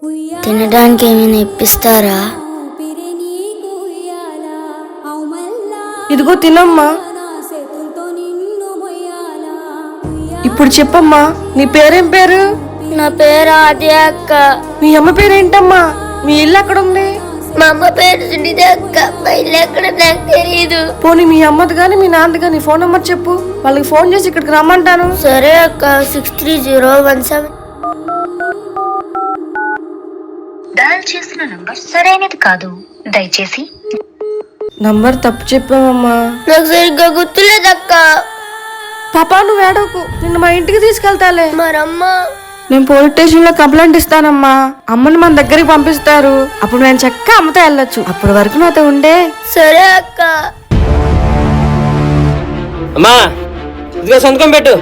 తినడానికి ఏమైనా ఇప్పిస్తారా? ఇదిగో తినమ్మా. ఇప్పుడు చెప్పమ్మా, నీ పేరేం పేరు? నా పేరు ఆది అక్క. మీ అమ్మ పేరేంటమ్మా? మీ ఇల్లు ఎక్కడ ఉంది? మా అమ్మ పేరు సునీత అక్క. మా ఇల్లు ఎక్కడ నాకు తెలియదు. పోనీ మీ అమ్మది కానీ మీ నాన్నది కానీ ఫోన్ నెంబర్ చెప్పు, వాళ్ళకి ఫోన్ చేసి ఇక్కడికి రమ్మంటాను. సరే అక్క. 63017. డయల్ చేసిన నంబర్ సరైనది కాదు, దయచేసి నంబర్ తప్పు చెప్పామమ్మా. నాకు సరిగ్గా గుర్తులేదక్క. పాపా నువ్వు ఏడవకు, నిన్ను మా ఇంటికి తీసుకెళ్తాలే. మరమ్మ? నేను పోలీస్ స్టేషన్ లో కంప్లైంట్ ఇస్తానమ్మా. అమ్మని మన దగ్గరికి పంపిస్తారు. అప్పుడు నేను చక్కగా అమ్మతో వెళ్ళొచ్చు. అప్పటి వరకు నాతో ఉండే. సరే అక్క. అమ్మా ఇదిగో సంతకం పెట్టు.